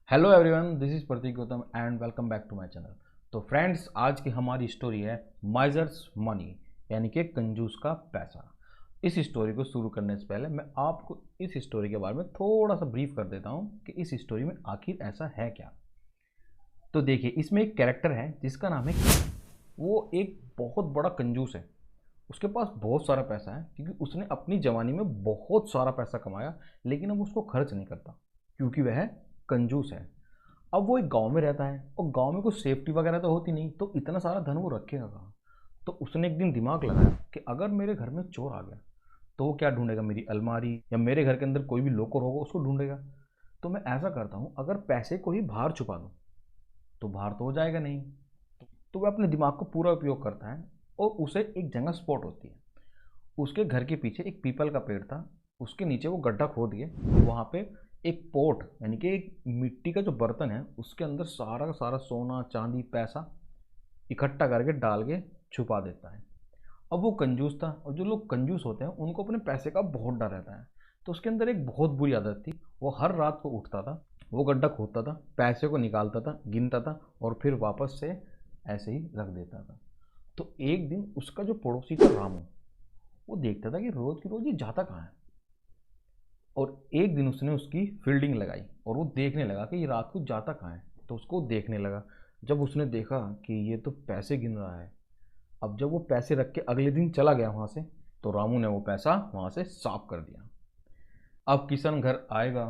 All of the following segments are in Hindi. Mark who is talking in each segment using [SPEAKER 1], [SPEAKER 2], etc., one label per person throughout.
[SPEAKER 1] Hello everyone, this is Prateek Gautam and welcome back to my channel. तो फ्रेंड्स, आज की हमारी स्टोरी है माइजर्स मनी, यानी कि कंजूस का पैसा। इस स्टोरी को शुरू करने से पहले मैं आपको इस स्टोरी के बारे में थोड़ा सा ब्रीफ कर देता हूँ कि इस स्टोरी में आखिर ऐसा है क्या। तो देखिए, इसमें एक कैरेक्टर है जिसका नाम है किसन। वो एक बहुत बड़ा कंजूस है। उसके पास बहुत सारा पैसा है क्योंकि उसने अपनी जवानी में बहुत सारा पैसा कमाया, लेकिन अब उसको खर्च नहीं करता क्योंकि वह कंजूस है। अब वो एक गांव में रहता है और गांव में कुछ सेफ्टी वगैरह तो होती नहीं, तो इतना सारा धन वो रखेगा कहाँ। तो उसने एक दिन दिमाग लगाया कि अगर मेरे घर में चोर आ गया तो वो क्या ढूंढेगा, मेरी अलमारी या मेरे घर के अंदर कोई भी लॉकर होगा उसको ढूंढेगा। तो मैं ऐसा करता हूँ, अगर पैसे को ही बाहर छुपा दूँ तो बाहर तो हो जाएगा नहीं। तो वह अपने दिमाग को पूरा उपयोग करता है और उसे एक जगह स्पॉट होती है। उसके घर के पीछे एक पीपल का पेड़ था, उसके नीचे वो गड्ढा खोद दिए। वहाँ पे एक पोट यानी कि एक मिट्टी का जो बर्तन है उसके अंदर सारा का सारा सोना चांदी पैसा इकट्ठा करके डाल के छुपा देता है। अब वो कंजूस था और जो लोग कंजूस होते हैं उनको अपने पैसे का बहुत डर रहता है। तो उसके अंदर एक बहुत बुरी आदत थी, वो हर रात को उठता था, वो गड्ढा खोदता था, पैसे को निकालता था, गिनता था और फिर वापस से ऐसे ही रख देता था। तो एक दिन उसका जो पड़ोसी था रामू, वो देखता था कि रोज की रोज ये जाता कहाँ है। और एक दिन उसने उसकी फील्डिंग लगाई और वो देखने लगा कि ये रात को जाता कहाँ है। तो उसको देखने लगा। जब उसने देखा कि ये तो पैसे गिन रहा है, अब जब वो पैसे रख के अगले दिन चला गया वहाँ से, तो रामू ने वो पैसा वहाँ से साफ कर दिया। अब किशन घर आएगा,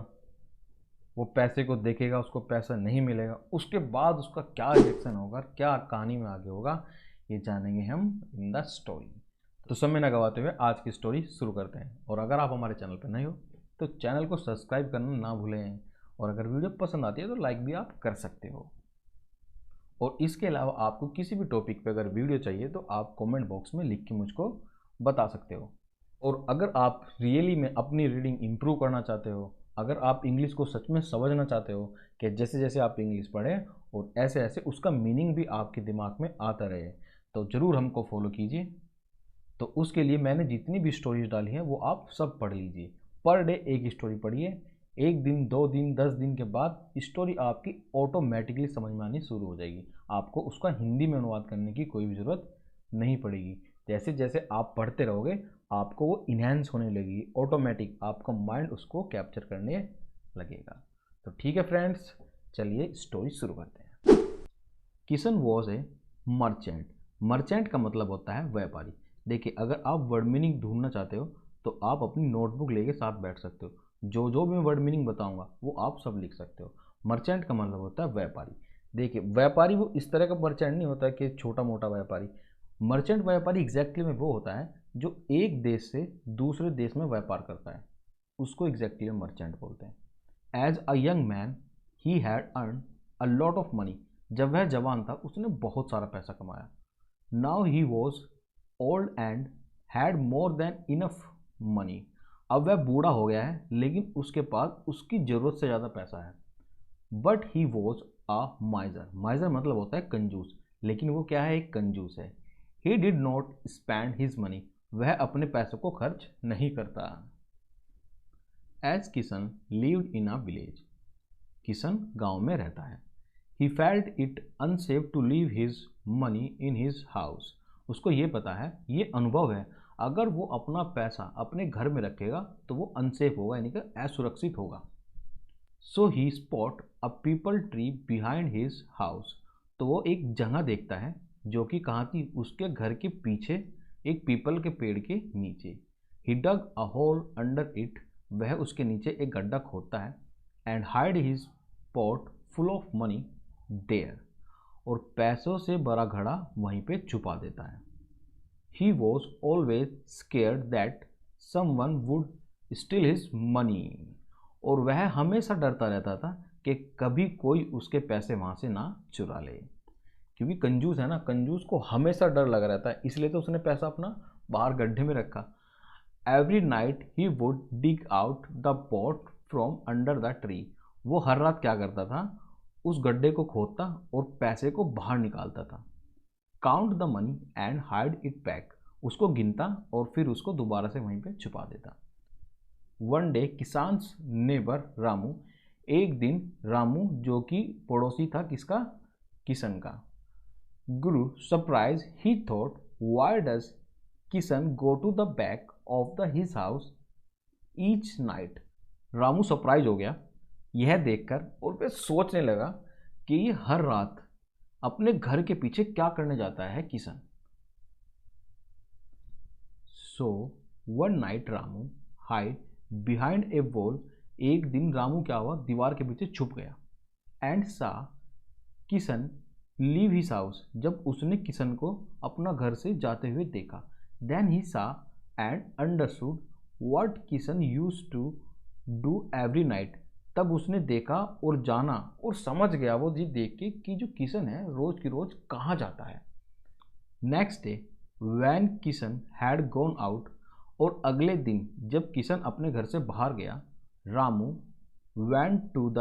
[SPEAKER 1] वो पैसे को देखेगा, उसको पैसा नहीं मिलेगा। उसके बाद उसका क्या रिएक्शन होगा, क्या कहानी में आगे होगा, ये जानेंगे हम इन द स्टोरी। तो समय न गवाते हुए आज की स्टोरी शुरू करते हैं। और अगर आप हमारे चैनल पर नए हो तो चैनल को सब्सक्राइब करना ना भूलें, और अगर वीडियो पसंद आती है तो लाइक भी आप कर सकते हो। और इसके अलावा आपको किसी भी टॉपिक पे अगर वीडियो चाहिए तो आप कमेंट बॉक्स में लिख के मुझको बता सकते हो। और अगर आप रियली में अपनी रीडिंग इम्प्रूव करना चाहते हो, अगर आप इंग्लिश को सच में समझना चाहते हो कि जैसे जैसे आप इंग्लिश पढ़ें और ऐसे ऐसे उसका मीनिंग भी आपके दिमाग में आता रहे, तो ज़रूर हमको फॉलो कीजिए। तो उसके लिए मैंने जितनी भी स्टोरीज डाली हैं वो आप सब पढ़ लीजिए। पर डे एक स्टोरी पढ़िए। एक दिन, 2 दिन, 10 दिन के बाद स्टोरी आपकी ऑटोमेटिकली समझ में आनी शुरू हो जाएगी। आपको उसका हिंदी में अनुवाद करने की कोई भी ज़रूरत नहीं पड़ेगी। जैसे जैसे आप पढ़ते रहोगे आपको वो इन्हेंस होने लगेगी, ऑटोमेटिक आपका माइंड उसको कैप्चर करने लगेगा। तो ठीक है फ्रेंड्स, चलिए स्टोरी शुरू करते हैं। Kishan was a merchant. Merchant का मतलब होता है व्यापारी। देखिए, अगर आप वर्ड मीनिंग ढूंढना चाहते हो तो आप अपनी नोटबुक लेके साथ बैठ सकते हो। जो जो मैं वर्ड मीनिंग बताऊंगा वो आप सब लिख सकते हो। मर्चेंट का मतलब होता है व्यापारी। देखिए, व्यापारी वो इस तरह का मर्चेंट नहीं होता कि छोटा मोटा व्यापारी। मर्चेंट व्यापारी एग्जैक्टली में वो होता है जो एक देश से दूसरे देश में व्यापार करता है, उसको एग्जैक्टली मर्चेंट बोलते हैं। As a young man he had earn a lot of money. जब वह जवान था उसने बहुत सारा पैसा कमाया। Now he was old and had more than enough money. अब वह बूढ़ा हो गया है लेकिन उसके पास उसकी ज़रूरत से ज़्यादा पैसा है। But he was a माइजर। माइजर मतलब होता है कंजूस, लेकिन वो क्या है, एक कंजूस है। He did not spend his money. वह अपने पैसों को खर्च नहीं करता। As Kishan lived in a village. Kishan गांव में रहता है। He felt it unsafe to leave his money in his house. उसको ये पता है, ये अनुभव है, अगर वो अपना पैसा अपने घर में रखेगा तो वो अनसेफ होगा, यानी कि असुरक्षित होगा। So he spot a peepal tree behind his house. तो वो एक जगह देखता है जो कि कहाँ थी, उसके घर के पीछे एक पीपल के पेड़ के नीचे। He dug a hole under it. वह उसके नीचे एक गड्ढा खोदता है। And hide his pot full of money there. और पैसों से भरा घड़ा वहीं पे छुपा देता है। He was always scared that someone would steal his money. और वह हमेशा डरता रहता था कि कभी कोई उसके पैसे वहाँ से ना चुरा ले। क्योंकि कंजूस है ना, कंजूस को हमेशा डर लगा रहता है, इसलिए तो उसने पैसा अपना बाहर गड्ढे में रखा। Every night he would dig out the pot from under the tree. वो हर रात क्या करता था, उस गड्ढे को खोदता और पैसे को बाहर निकालता था। Count the money and hide it back. उसको गिनता और फिर उसको दोबारा से वहीं पे छुपा देता। One day किसान्स neighbour Ramu. एक दिन रामू, जो कि पड़ोसी था किसका, किशन का, grew surprised. He thought, why does Kishan go to the back of his house each night? Ramu surprise हो गया यह देखकर और वह सोचने लगा कि ये हर रात अपने घर के पीछे क्या करने जाता है Kishan. So one night Ramu hide behind a wall. एक दिन रामू क्या हुआ, दीवार के पीछे छुप गया। एंड सा किशन लीव हिज हाउस। जब उसने किशन को अपना घर से जाते हुए देखा, then he saw and understood what Kishan used to do every night. तब उसने देखा और जाना और समझ गया वो जी देख के कि जो किशन है रोज की रोज कहाँ जाता है। Next day when Kishan had gone out, और अगले दिन जब किशन अपने घर से बाहर गया, Ramu went to the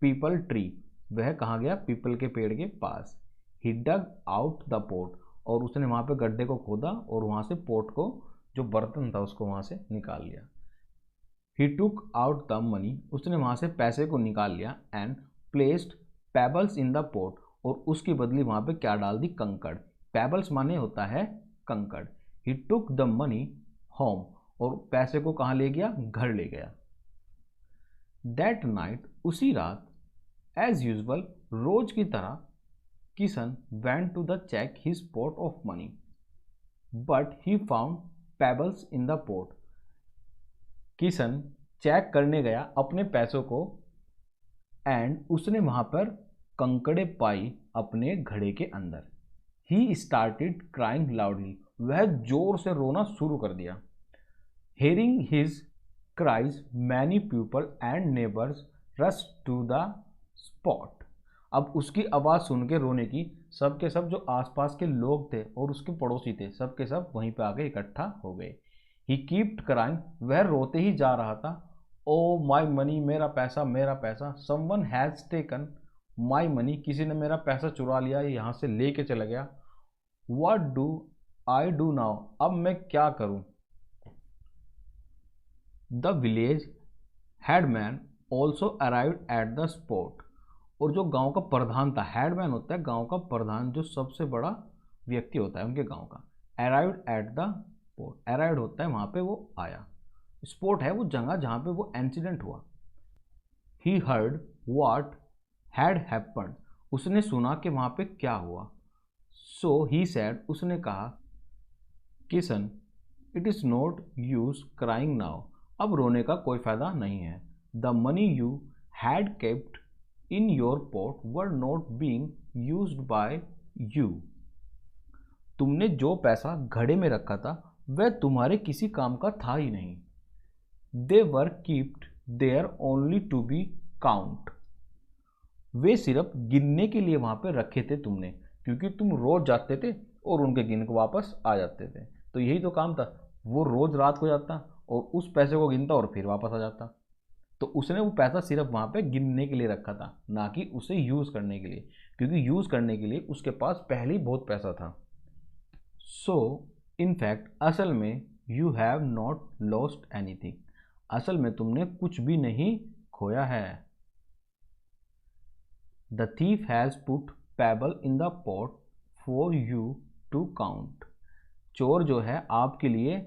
[SPEAKER 1] peepal tree. वह कहाँ गया, पीपल के पेड़ के पास। He dug out the pot, और उसने वहाँ पे गड्ढे को खोदा और वहाँ से पोट को, जो बर्तन था उसको वहाँ से निकाल लिया। He took out the money, उसने वहाँ से पैसे को निकाल लिया। And placed pebbles in the pot, और उसकी बदली वहाँ पे क्या डाल दी, कंकड़। पेबल्स माने होता है कंकड़। ही टुक द मनी होम, और पैसे को कहाँ ले गया, घर ले गया। दैट नाइट, उसी रात, एज यूजल, रोज की तरह, Kishan went to the check his pot of money, but he found pebbles in the pot. Kishan check करने गया अपने पैसों को, एंड उसने वहां पर कंकड़े पाई अपने घड़े के अंदर। ही स्टार्टेड क्राइंग लाउडली, वह जोर से रोना शुरू कर दिया। Hearing his cries many people and neighbours rush to the spot. अब उसकी आवाज़ सुन के रोने की सब के सब जो आसपास के लोग थे और उसके पड़ोसी थे, सब के सब वहीं पे आके इकट्ठा हो गए। ही कीप्ड क्राइंग, वह रोते ही जा रहा था। ओ माई मनी, मेरा पैसा मेरा पैसा। Someone has taken my money, किसी ने मेरा पैसा चुरा लिया, यहाँ से लेके चला गया। What do I do now, अब मैं क्या करूँ। The village headman also arrived at the spot, और जो गांव का प्रधान था, हेडमैन होता है गांव का प्रधान, जो सबसे बड़ा व्यक्ति होता है उनके गांव का। Arrived at the spot, arrived होता है वहां पे वो आया। स्पॉट है वो जगह जहां पे वो इंसिडेंट हुआ। He heard what had happened, उसने सुना कि वहां पे क्या हुआ। सो ही सेड, उसने कहा, Kishan it is not use crying now, अब रोने का कोई फायदा नहीं है। The money you had kept in your pot were not being used by you, तुमने जो पैसा घड़े में रखा था वह तुम्हारे किसी काम का था ही नहीं। They were keeped there only to be count, वे सिर्फ गिनने के लिए वहां पे रखे थे तुमने, क्योंकि तुम रोज जाते थे और उनके गिन के वापस आ जाते थे। तो यही तो काम था, वो रोज रात को जाता और उस पैसे को गिनता और फिर वापस आ जाता। तो उसने वो पैसा सिर्फ वहाँ पे गिनने के लिए रखा था, ना कि उसे यूज़ करने के लिए, क्योंकि यूज़ करने के लिए उसके पास पहले ही बहुत पैसा था। सो इन फैक्ट, असल में, you have not lost anything, असल में तुमने कुछ भी नहीं खोया है। The thief has put pebble in the pot for you to count, चोर जो है आपके लिए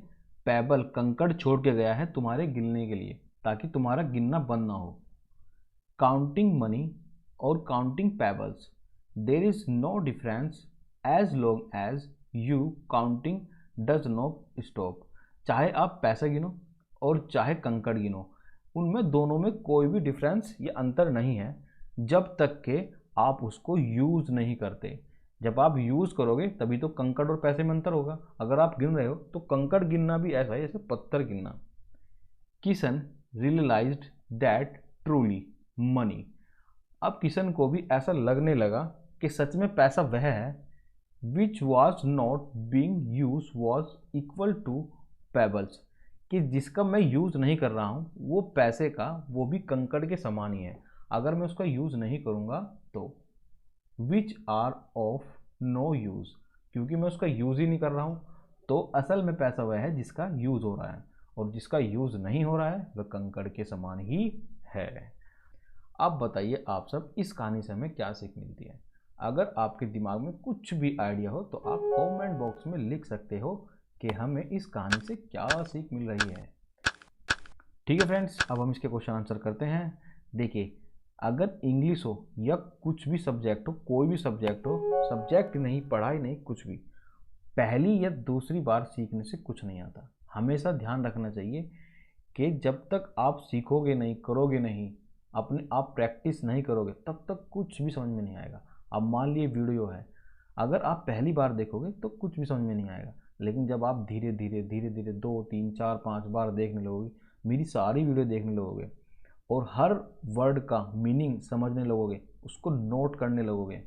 [SPEAKER 1] पेबल कंकड़ छोड़ के गया है तुम्हारे गिनने के लिए, ताकि तुम्हारा गिनना बंद ना हो। काउंटिंग मनी और counting pebbles, there is no difference as long as you counting does not stop, चाहे आप पैसा गिनो और चाहे कंकड़ गिनो, उनमें दोनों में कोई भी डिफरेंस या अंतर नहीं है, जब तक के आप उसको यूज़ नहीं करते। जब आप यूज़ करोगे तभी तो कंकड़ और पैसे में अंतर होगा। अगर आप गिन रहे हो तो कंकड़ गिनना भी ऐसा है जैसे पत्थर गिनना। Kishan realised that truly money, अब किशन को भी ऐसा लगने लगा कि सच में पैसा वह है which was not being use was equal to pebbles, कि जिसका मैं यूज़ नहीं कर रहा हूँ वो पैसे का, वो भी कंकड़ के समान ही है। अगर मैं उसका यूज़ नहीं करूँगा तो which are of no use, क्योंकि मैं उसका यूज़ ही नहीं कर रहा हूँ, तो असल में पैसा वह है जिसका यूज़ हो रहा है, और जिसका यूज़ नहीं हो रहा है वह कंकड़ के समान ही है। आप बताइए आप सब, इस कहानी से हमें क्या सीख मिलती है? अगर आपके दिमाग में कुछ भी आइडिया हो तो आप कमेंट बॉक्स में लिख सकते हो कि हमें इस कहानी से क्या सीख मिल रही है। ठीक है फ्रेंड्स, अब हम इसके क्वेश्चन आंसर करते हैं। देखिए, अगर इंग्लिश हो या कुछ भी सब्जेक्ट हो, कोई भी सब्जेक्ट हो, सब्जेक्ट नहीं, पढ़ाई नहीं, कुछ भी, पहली या दूसरी बार सीखने से कुछ नहीं आता। हमेशा ध्यान रखना चाहिए कि जब तक आप सीखोगे नहीं, करोगे नहीं, अपने आप प्रैक्टिस नहीं करोगे, तब तक कुछ भी समझ में नहीं आएगा। अब मान लिए वीडियो है, अगर आप पहली बार देखोगे तो कुछ भी समझ में नहीं आएगा, लेकिन जब आप धीरे धीरे 2 3 4 5 बार देखने लगोगे, मेरी सारी वीडियो देखने लगोगे और हर वर्ड का मीनिंग समझने लगोगे, उसको नोट करने लगोगे,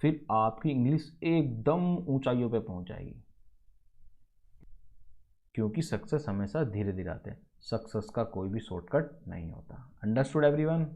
[SPEAKER 1] फिर आपकी इंग्लिश एकदम ऊंचाइयों पे पहुंच जाएगी। क्योंकि सक्सेस हमेशा धीरे धीरे आते हैं, सक्सेस का कोई भी शॉर्टकट नहीं होता। Understood everyone?